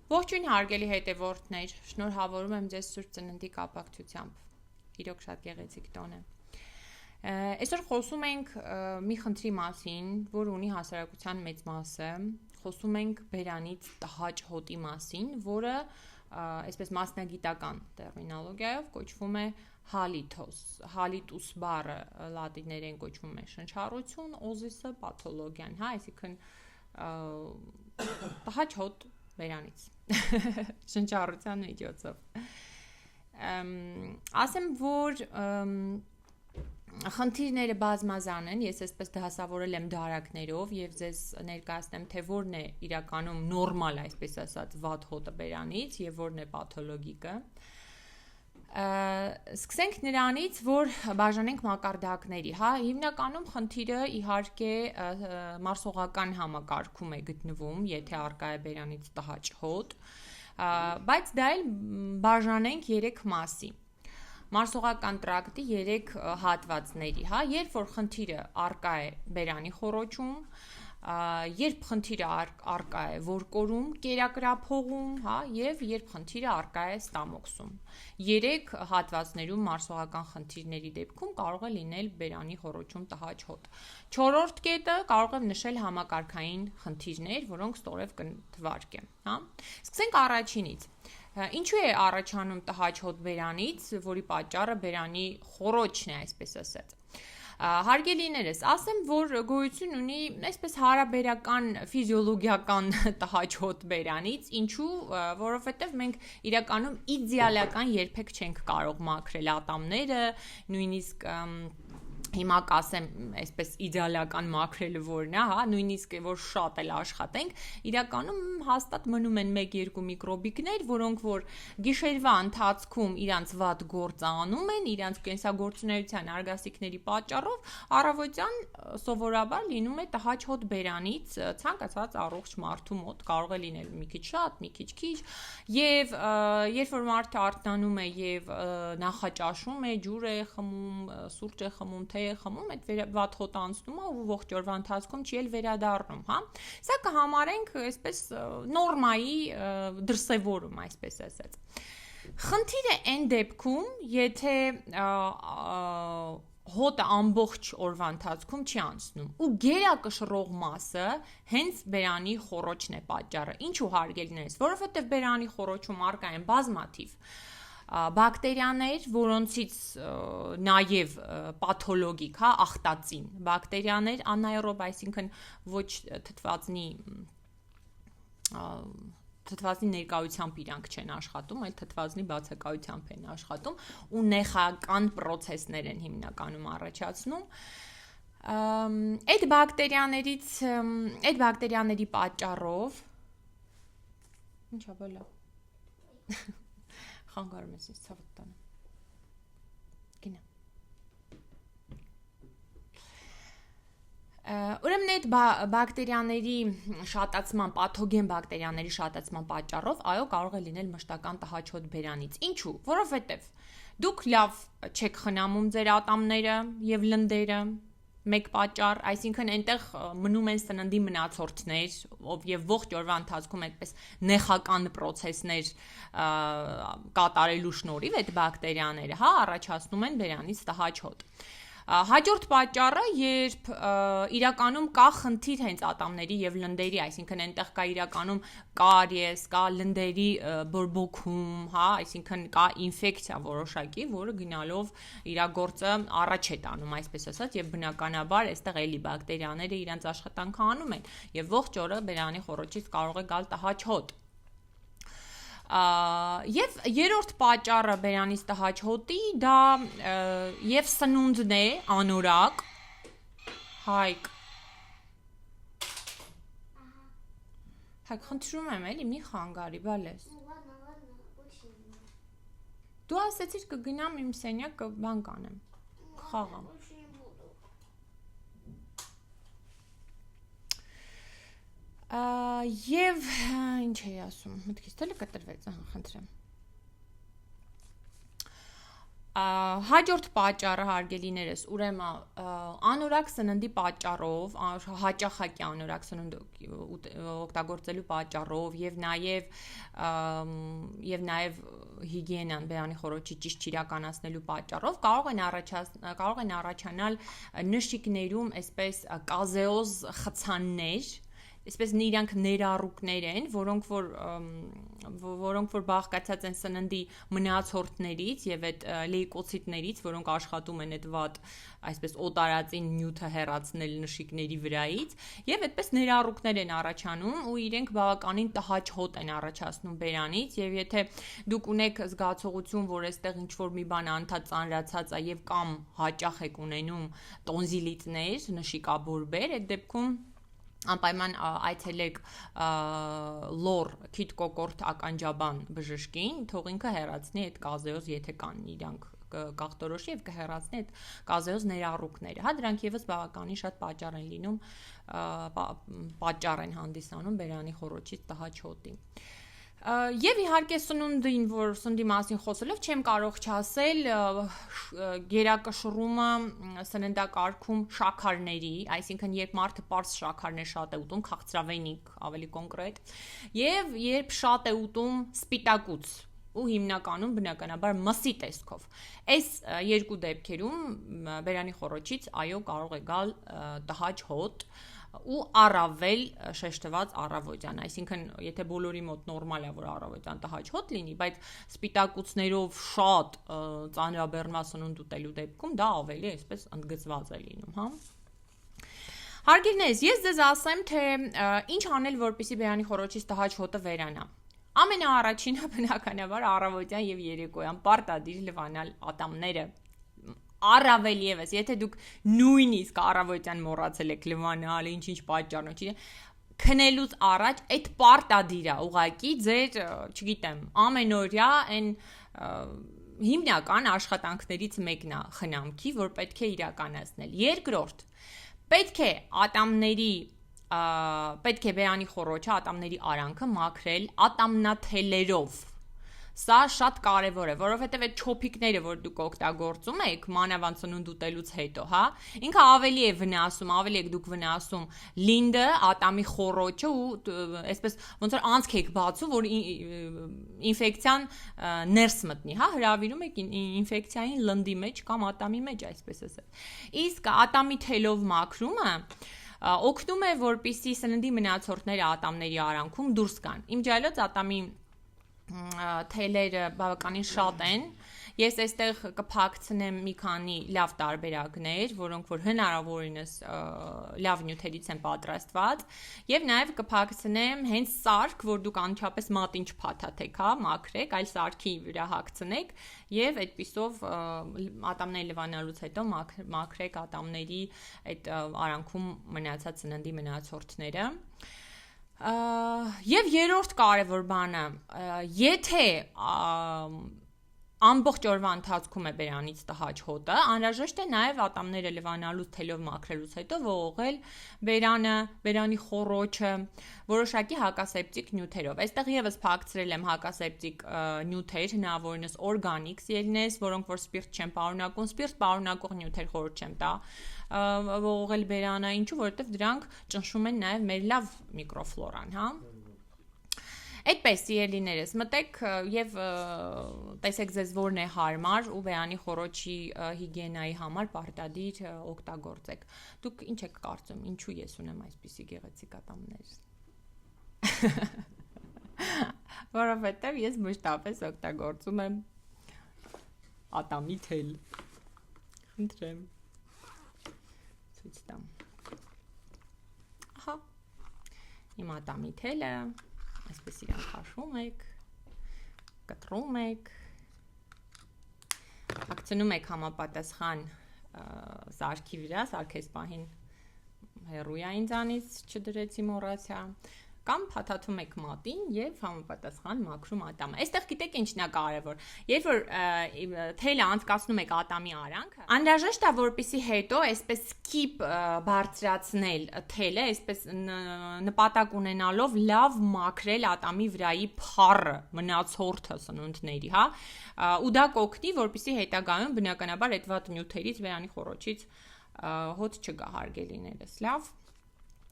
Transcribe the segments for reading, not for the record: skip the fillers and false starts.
Ողջույն հարգելի հետևորդներ, շնորհավորում եմ ձեզ Սուրբ Ծննդի կապակցությամբ։ Իրոք շատ գեղեցիկ տոն է։ Այսօր խոսում ենք մի խնդրի մասին, որ ունի հասարակության մեծ մասը։ Խոսում ենք բերանից տհաճ հոտի մասին, որը այսպես մասնագիտական տերմինոլոգիայով կոչվում է հալիթոս։ Հալիտուս բառը լատիներեն կոչվում է շնչառություն, օզիսը պաթոլոգիան, հա, այսինքն տհաճ հոտ բերանից շնչառության միջոցով ասեմ որ խնդիրները բազմազան են ես այսպես դասավորել եմ դարակներով եւ ձեզ ներկայացնեմ թե որն է իրականում նորմալ այսպես ասած վատ հոտը բերանից եւ որն է պաթոլոգիկը Սկսենք նրանից, որ բաժանենք մակարդակների, հա, հիմնականում խնդիրը իհարկե մարսողական համակարգում է գտնվում, եթե առկա է բերանից տհաճ հոտ, բայց դա էլ բաժանենք 3 մասի։ Մարսողական տրակտի 3 հատվածների, հա, երբ որ խնդիրը առկա է բերանի խոռոչում, երբ խնդիրը առկա է որկորում, կերակրափողում, հա, եւ երբ խնդիրը առկա է ստամոքսում։ 3 հատվածներում մարսողական խնդիրների դեպքում կարող է լինել բերանի խոռոչում տհաճ հոտ։ 4-րդ կետը կարող եմ նշել համակարգային խնդիրներ, որոնք ստորև կթվարկեմ, հա։ Սկսենք առաջինից։ Ինչու է առաջանում տհաճ հոտ բերանից, որի պատճառը բերանի խոռոչն է, այսպես ասած։ Հարգելիներս, ասեմ, որ գոյություն ունի այսպես հարաբերական ֆիզիոլոգիական տհաճ հոտ բերանից, ինչու, որովհետև մենք իրականում իդեալական երբեք չենք կարող մաքրել ատամները, նույնիսկ Հիմա կասեմ, այսպես իդեալական մաքրելը որն է, հա, նույնիսկ որ շատ էլ աշխատենք, իրականում հաստատ մնում են 1-2 միկրոբիկներ, որոնք որ գիշերվա ընթացքում իրանց վատ գործ անում են, իրանց կենսագործունեության արգասիքների պատճառով առավոտյան սովորաբար լինում է տհաճ հոտ բերանից ցանկացած առողջ մարդու մոտ, կարող է լինել մի քիչ շատ, մի քիչ քիչ, եւ երբ որ մարդը արթնանում է եւ նախաճաշում է, ջուր է խմում, սուրճ է խմում, թե է խմում, այդ վատ հոտը անցնում է ու ողջ օրվա ընթացքում չի էլ վերադառնում, հա։ Սա կհամարենք այսպես նորմայի դրսևորում, այսպես ասած։ Խնդիրը այն դեպքում, եթե հոտը ամբողջ օրվա ընթացքում չի անցնում ու գերակշռող մասը հենց բերանի խոռոչն է պատճառը։ Ինչու հարգելիներս, որովհետև բերանի խոռոչում առկա են բազմաթիվ բակտերիաներ, որոնցից նաև պաթոլոգիկ, հա, ախտածին բակտերիաներ, անաերոբ, այսինքն ոչ թթվածնի ներկայությամբ իրանք չեն աշխատում, այլ թթվածնի բացակայությամբ են աշխատում ու նեխական պրոցեսներ են հիմնականում առաջացնում։ Այդ բակտերիաների պատճառով ինչա բալա խանգարում ես ինձ ցավոտ տանը գնա Ուրեմն այդ բակտերիաների շատացման, պաթոգեն բակտերիաների շատացման պատճառով այո կարող է լինել մշտական տհաճ հոտ բերանից։ Ինչու՞։ Որովհետև դուք լավ չեք խնամում ձեր ատամները եւ լնդերը մեկ պատճառ, այսինքն այնտեղ մնում են սննդի մնացորդներ, եւ ողջ օրվա ընթացքում այդպես նեխական պրոցեսներ կատարելու շնորհիվ այդ բակտերիաները, հա, առաջացնում են բերանից տհաճ հոտ։ Հաջորդ պատճառը, երբ իրականում կա խնդիր հենց ատամների եւ լնդերի, այսինքն այնտեղ կա իրականում կարիես, կա լնդերի բորբոքում, հա, այսինքն կա ինֆեկցիա որոշակի, որը գնալով իր գործը առաջ է տանում, այսպես ասած, եւ բնականաբար այստեղ էլի բակտերիաները իրենց աշխատանքը անում են եւ ողջ օրը բերանի խոռոչից կարող է գալ տհաճ հոտ։ Եվ երրորդ պատճառը բերանից տհաճ հոտի դա եւ սնունդն է անորակ հայկ Հայկ խնդրում եմ էլի մի խանգարի բալես Դու ասեցիր կգնամ իմ սենյակը բան կանեմ խաղամ Եվ ինչ էի ասում, մտքից տելը կտրվեց, խնդրեմ։ Հաջորդ պատճառը հարգելիներս, ուրեմն անորակ սննդի պատճառով, հաճախակի անորակ սնունդ օգտագործելու պատճառով եւ նաեւ հիգիենան բերանի խորոչի ճիշտ իրականացնելու պատճառով կարող են առաջանալ նշիկներում այսպես կազեոզ խցաններ, այսպես իրանք ներառուկներ են, որոնք որ բաղկացած են սննդի մնացորդներից եւ այդ լեյկոցիտներից, որոնք աշխատում են այդ վատ այսպես օտարածին նյութը հեռացնել նշիկների վրայից, եւ այդպես ներառուկներ են առաջանում ու իրենք բավականին տհաճ հոտ են առաջացնում բերանից, եւ եթե դուք ունեք զգացողություն, որ այստեղ ինչ որ մի բան անդադ ծանրացած է եւ կամ հաճախ եք ունենում տոնզիլիտներ, նշիկաբորբեր, այդ դեպքում անպայման այցելեք լոր քիթ կոկորտ ականջաբան բժշկին, թող ինքը հեռացնի այդ կազեոզ, եթե կան իրանք կախտորոշի եւ կհեռացնի այդ կազեոզ ներառուկները։ Հա դրանք եւս բավականին շատ պատճառ են լինում, պատճառ են հանդիսանում բերանի խորոչից տհաճ հոտի։ Եվ իհարկե սնունդին, որ սննդի մասին խոսելով չեմ կարող չասել գերակշռումը սննդակարգում շաքարների, այսինքն երբ մարդը պարզ շաքարներ շատ է ուտում, քաղցրավենիք ավելի կոնկրետ, եւ երբ շատ է ուտում սպիտակուց ու հիմնականում բնականաբար մսի տեսքով։ Այս երկու դեպքերում բերանի խորոչից այո կարող է գալ տհաճ հոտ ու առավել շեշտված առավոտյան, այսինքն եթե բոլորի մոտ նորմալ է որ առավոտյան տհաճ հոտ լինի, բայց սպիտակուցներով շատ ծանրաբեռնված սնունդ ուտելու դեպքում դա ավելի այսպես ընդգծված է լինում, հա։ Հարգելիներս, ես ձեզ ասեմ, թե ինչ անել, որպեսզի բերանի խորոչից տհաճ հոտը վերանա։ Ամենաառաջինը բնականաբար առավոտյան եւ երեկոյան պարտադիր լվանալ ատամները։ Առավել եւս, եթե դուք նույնիսկ առավոտյան մոռացել եք լվանալ, ինչ պատճառով, քնելուց առաջ այդ պարտադիր է, ուղղակի ձեր, չգիտեմ, ամենօրյա այն հիմնական աշխատանքներից մեկն է խնամքի, որ պետք է իրականացնել։ Երկրորդ, պետք է բերանի խորոչը, ատամների արանքը մաքրել ատամնաթելերով։ Սա շատ կարևոր է, որովհետև այդ չոփիկները, որ դուք օգտագործում եք մանավանդ սնունդ ուտելուց հետո, հա, ինքը ավելի է վնասում, ավելի եք դուք վնասում լինդը, ատամի խորոչը ու այսպես ոնց որ անցք եք բացում, որ ինֆեկցիան ներս մտնի, հա, հրավիրում եք ինֆեկցիային լնդի մեջ կամ ատամի մեջ, այսպես ասած։ Իսկ ատամի թելով մաքրումը օգնում է, որպեսզի սննդի մնացորդները ատամների արանքում դուրս գան։ Իմ ջայլոց ատամի թելերը բավականին շատ են, ես այստեղ կփակցնեմ մի քանի լավ տարբերակներ, որոնք որ հնարավորինս լավ նյութերից են պատրաստված, եւ նաեւ կփակցնեմ հենց սարք, որ դուք անչափես մատին չփաթաթեք, հա, մաքրեք, այլ սարքի վրա հագցնեք եւ այդպիսով ատամների լվանալուց հետո մաքրեք ատամների այդ արանքում մնացած սննդի մնացորդները։ Եվ երրորդ կարևոր բանը, եթե ամբողջ օրվա ընթացքում է բերանից տհաճ հոտը, անհրաժեշտ է նաև ատամները լվանալուց թելով մաքրելուց հետո ողողել բերանի խոռոչը որոշակի հակասեպտիկ նյութերով։ Այստեղ եւս փակցրել եմ հակասեպտիկ նյութեր, հնարավորինս օրգանիկ ելնես, որոնք որ սպիրտ չեն պարունակում, սպիրտ պարունակող նյութեր խորհուրդ չեմ տա ողողել բերանը, ինչու, որովհետև դրանք ճնշում են նաև մեր լավ միկրոֆլորան, հա։ Այդպես սիրելիներս, մտեք եւ տեսեք ձեզ որն է հարմար ու բերանի խոռոչի հիգիենայի համար պարտադիր օգտագործեք։ Դուք ինչ եք կարծում, ինչու ես ունեմ այսպիսի գեղեցիկ ատամներ։ Որովհետեւ ես մշտապես օգտագործում եմ ատամի թել։ Խնդրեմ։ Ցույց տամ։ Ահա։ Իմ ատամի թելը այսպես իրան քաշում եք, կտրում եք, հագցնում եք համապատասխան սարքի վրա, սարքես պահին հեռու է ինձանից չդրեցի մոռացա, կամ փաթաթում եք մատին եւ համապատասխան մաքրում ատամը։ Այստեղ գիտեք ինչն է կարևոր։ Երբ որ թելը անցկացնում եք ատամի արանքը, անհրաժեշտ է որպեսի հետո այսպես skip բարձրացնել թելը, այսպես նպատակ ունենալով լավ մաքրել ատամի վրայի փառը, մնացորդը սնունդների, հա, ու դա կօգնի, որպեսի հետագայում բնականաբար այդ վատ նյութերից վերանի խոռոչից հոտ չգա հարգելիներս, լավ։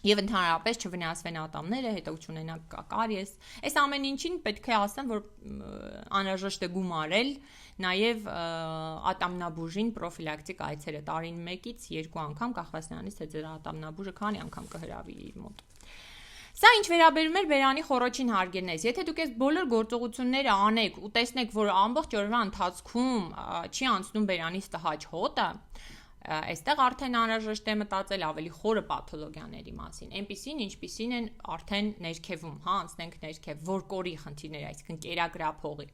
Եվ ընդհանրապես չվնասվեն ատամները, հետո չունենաք կարիես։ Այս ամեն ինչին պետք է ասեմ, որ անհրաժեշտ է գումարել նաև ատամնաբուժին պրոֆիլակտիկ այցերը տարին 1-ից 2 անգամ, կախված նրանից, թե ձեր ատամնաբուժը քանի անգամ կհրավի իր մոտ։ Սա ինչ վերաբերում է բերանի խոռոչին հարգելնես։ Եթե դուք այս բոլոր գործողությունները անեք ու տեսնեք, որ ամբողջ օրվա ընթացքում չի անցնում բերանից տհաճ հոտը, այստեղ արդեն անհրաժեշտ է մտածել ավելի խորը պաթոլոգիաների մասին, այնպիսին, ինչպիսին են արդեն ներքևում, հա, անցնենք ներքև, որ կորի խնդիրներ, այսինքն կերակրափողի։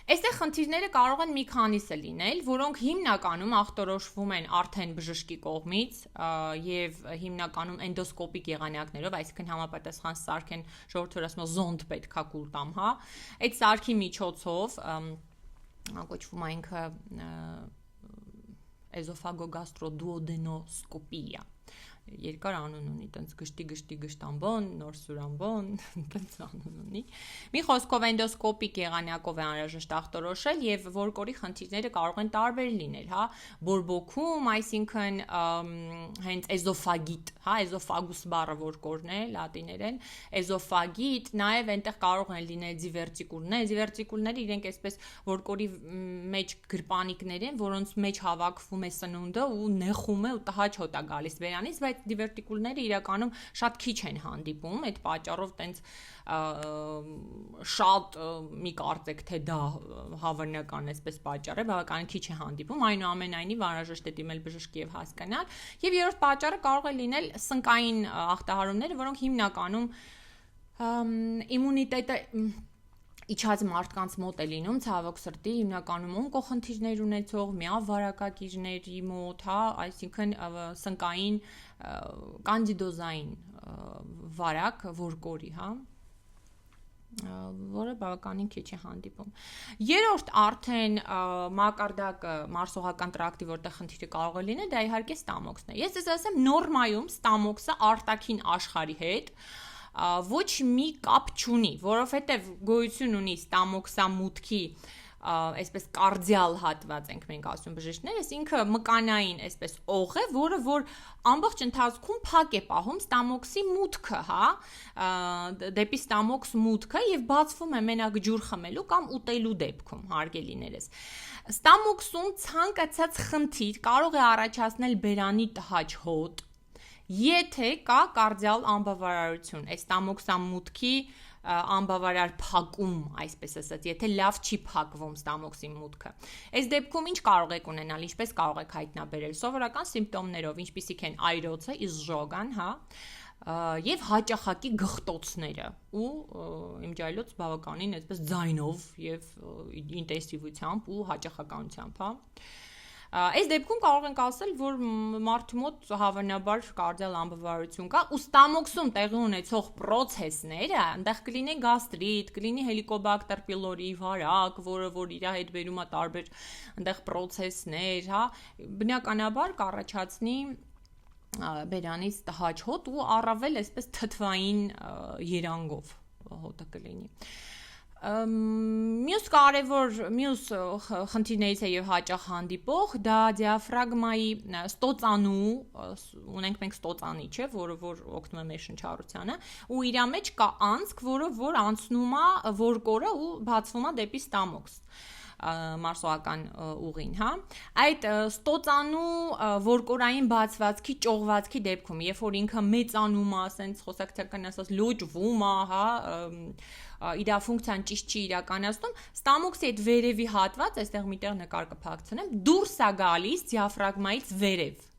Այստեղ խնդիրները կարող են մի քանիսը լինել, որոնք հիմնականում ախտորոշվում են արդեն բժշկի կողմից եւ հիմնականում էնդոսկոպիկ եղանակներով, այսինքն համապատասխան սարք են ժողովուրդը ասում զոնդ պետքա կուլ տամ, հա։ Այդ սարքի միջոցով կոչվում է ինքը էզոֆագոգաստրոդուոդենոսկոպիա երկար անուն ունի, տենց գշտի նոր սուրանբոն, տենց անուն ունի։ Մի խոսքով էնդոսկոպիկ եղանակով է անհրաժեշտ ախտորոշել եւ որկորի խնդիրները կարող են տարբեր լինել, հա, բորբոքում, այսինքն հենց էզոֆագիտ, հա, էզոֆագուս բառը որկորն է լատիներեն, էզոֆագիտ, նաեւ այնտեղ կարող են լինել դիվերտիկուլները իրենք այսպես որկորի մեջ գրպանիկներ են, որոնց մեջ հավաքվում է սնունդը ու նեխում է ու տհաճ հոտ է գալիս բերանից, բայց դիվերտիկուլները իրականում շատ քիչ են հանդիպում, այդ պատճառով տենց շատ մի կարծեք թե դա հավանական այսպես պատճառ է, բավականին քիչ է հանդիպում, այնուամենայնիվ անհրաժեշտ է դիմել բժշկի եւ հասկանալ, եւ երրորդ պատճառը կարող է լինել սնկային ախտահարումները, որոնք հիմնականում իմունիտետը իջած մարդկանց մոտ է լինում, ցավոք սրտի, հիմնականում օնկոխնդիրներ ունեցող, միավարակակիրների մոտ, հա, այսինքն սնկային կանդիդոզային վարակ որկորի, հա, որը բավականին քիչ է հանդիպում։ Երրորդ արդեն մակարդակը մարսողական տրակտի, որտեղ խնդիրը կարող է լինել, դա իհարկե ստամոքսն է։ Ես ձեզ ասեմ, նորմայում ստամոքսը արտաքին աշխարհի հետ ոչ մի կապ չունի, որովհետև գոյություն ունի ստամոքսամուտքի այսպես կարդիալ հատված ենք մենք ասում բժիշկներս, ինքը մկանային այսպես օղ է, որը որ ամբողջ ընթացքում փակ է պահում ստամոքսի մուտքը, հա, դեպի ստամոքս մուտքը եւ բացվում է մենակ ջուր խմելու կամ ուտելու դեպքում, հարգելիներս։ Ստամոքսում ցանկացած խնդիր կարող է առաջացնել բերանի տհաճ հոտ, եթե կա կարդիալ անբավարարություն, այս ստամոքսամուտքի անբավարար փակում, այսպես ասած, եթե լավ չի փակվում ստամոքսի մուտքը։ Այս դեպքում ինչ կարող եք ունենալ, ինչպես կարող եք հայտնաբերել սովորական սիմպտոմներով, ինչպիսիք են այրոցը, իզժոգան, հա, եւ հաճախակի գղտոցները ու իմջայլոց բավականին այսպես ձայնով եւ ինտենսիվությամբ ու հաճախականությամբ, հա։ Այս դեպքում կարող ենք ասել, որ մարդու մոտ հավանաբար կարդիալ անբավարարություն կա, ու ստամոքսում տեղի ունեցող պրոցեսները, այնտեղ կլինի գաստրիտ, կլինի հելիկոբակտեր պիլորի վարակ, որը որ իր հետ բերում է տարբեր այնտեղ պրոցեսներ, հա, բնականաբար կառաջացնի բերանից տհաճ հոտ ու առավել այսպես թթվային երանգով հոտը կլինի։ Մյուս խնդիրներից է եւ հաճախ հանդիպող դա դիաֆրագմայի ստոծանու, ունենք մենք ստոծանի, չէ, որը որ օգնում է մեր շնչառությանը, ու իր մեջ կա անցք, որը որ անցնում է որկորը ու բացվում է դեպի ստամոքս մարսողական ուղին, հա, այդ ստոծանու որկորային բացվածքի ճողվածքի դեպքում, երբ որ ինքը մեծանում է, ասենց խոսակցական ասած լոճվում է, հա, իր ֆունկցիան ճիշտ չի իրականացնում, ստամոքսի այդ վերևի հատված, այստեղ միտեղ նկար կփակցնեմ, դուրս է գալիս դիաֆրագմայից վերև։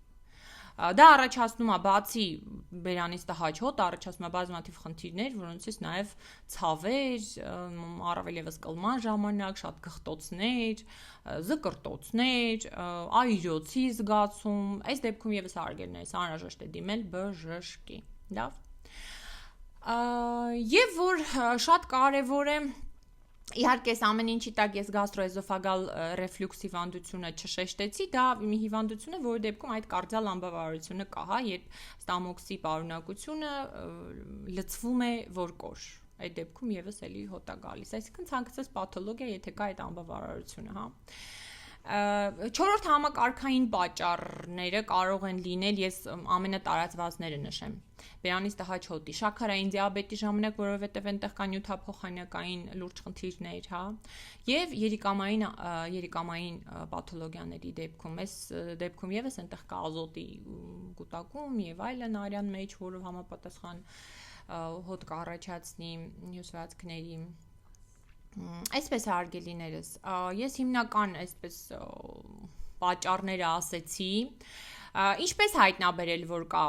Դա առաջացնում է բացի բերանից տհաճ հոտ, առաջացնում է բազմաթիվ խնդիրներ, որոնցից նաև ցավեր, առավել եւս կլման ժամանակ, շատ գղտոցներ, զկրտոցներ, այրոցի զգացում, այս դեպքում եւս հարգելներս անհրաժեշտ է դիմել բժշկի, լավ։ Եվ որ շատ կարևոր է իհարկե այս ամեն ինչի տակ ես գաստրոեզոֆագալ ռեֆլյուքս հիվանդությունը չշեշտեցի, դա մի հիվանդություն է, որի դեպքում այդ կարդիալ անբավարարությունը կա, հա, երբ ստամոքսի պարունակությունը լցվում է որ կոր։ Այդ դեպքում եւս էլի հոտ է գալիս, այսինքն ցանկացած պաթոլոգիա, եթե կա այդ անբավարարությունը, հա։ Չորրորդ համակարգային պատճառները կարող են լինել, ես ամենատարածվածները նշեմ։ Բերանից տհաճ շաքարային դիաբետի ժամանակ, որովհետև այնտեղ կա նյութափոխանակային լուրջ խնդիրներ, հա, եւ երիկամային պաթոլոգիաների դեպքում, այս դեպքում եւս այնտեղ կա ազոտի կուտակում եւ այլն արյան մեջ, որով համապատասխան հոտ կառաջացնի հյուսվածքների Այսպես հարգելիներս, ես հիմնական այսպես պատճառները ասեցի, ինչպես հայտնաբերել, որ կա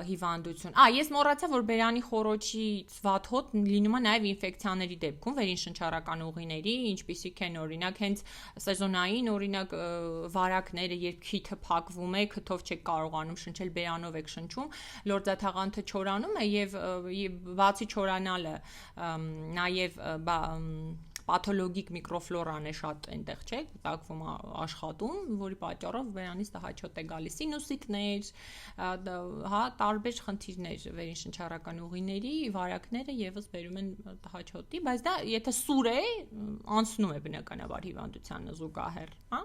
հիվանդություն։ Ես մոռացա, որ բերանի խոռոչից վատ հոտ լինում է նաև ինֆեկցիաների դեպքում, վերին ուղիների, ինչպիսիք են օրինակ հենց սեզոնային, օրինակ վարակները, երբ քիթը փակվում է, քթով չեք կարողանում շնչել, բերանով եք շնչում, լորձաթաղանթը չորանում է եւ բացի չորանալը, նաև պաթոլոգիկ միկրոֆլորան է շատ այնտեղ, չէ, կուտակվում աշխատում, որի պատճառով բերանից տհաճ է գալիս սինուսիտներ, հա, տարբեր խնդիրներ վերին ուղիների, վարակները եւս բերում են տհաճ, բայց դա եթե սուր է, անցնում է բնականաբար հիվանդությանը զուգահեռ, հա։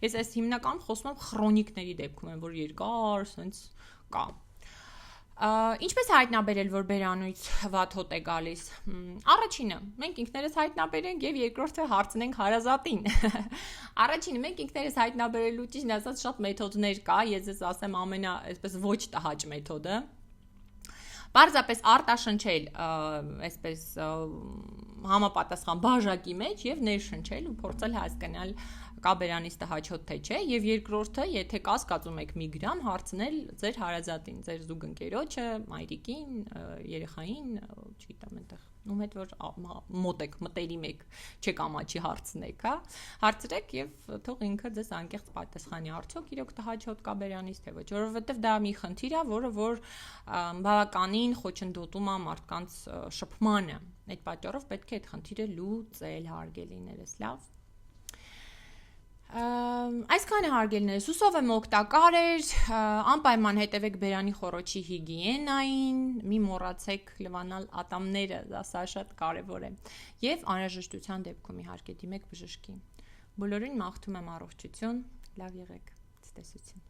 Ես այս հիմնականում խոսում եմ քրոնիկների դեպքում, որ երկար sense կա։ Ինչպես հայտնաբերել, որ բերանից վատ հոտ է գալիս։ Առաջինը, մենք ինքներս հայտնաբերենք եւ երկրորդը հարցնենք հարազատին։ Առաջինը, մենք ինքներս հայտնաբերելու ճիշտ ասած շատ մեթոդներ կա, ես ես ասեմ ամենա այսպես ոչ տհաճ մեթոդը։ Պարզապես արտաշնչել այսպես համապատասխան բաժակի մեջ եւ ներշնչել ու փորձել հասկանալ կա բերանից տհաճ հոտ թե չէ, եւ երկրորդը, եթե կասկածում եք մի գրամ, հարցնել ձեր հարազատին, ձեր զուգընկերոջը, մայրիկին, երեխային, չգիտեմ, այնտեղ ում հետ որ մոտ եք, մտերիմ եք, չեք ամաչի հարցնեք, հա, հարցրեք եւ թող ինքը ձեզ անկեղծ պատասխանի, արդյոք իրոք տհաճ հոտ կա բերանից թե ոչ, որովհետեւ դա մի խնդիր է, որ բավականին խոչընդոտում է մարդկանց շփմանը։ Այդ պատճառով պետք է այդ խնդիրը լուծել, հարգելիներս, լավ։ Այսքանը հարգելիներս, հուսով եմ օգտակար էր, անպայման հետևեք բերանի խոռոչի հիգիենային, մի մոռացեք լվանալ ատամները, դա շատ կարևոր է, եւ անհրաժեշտության դեպքում իհարկե դիմեք բժշկի։ Բոլորին մաղթում եմ առողջություն, լավ եղեք, ցտեսություն։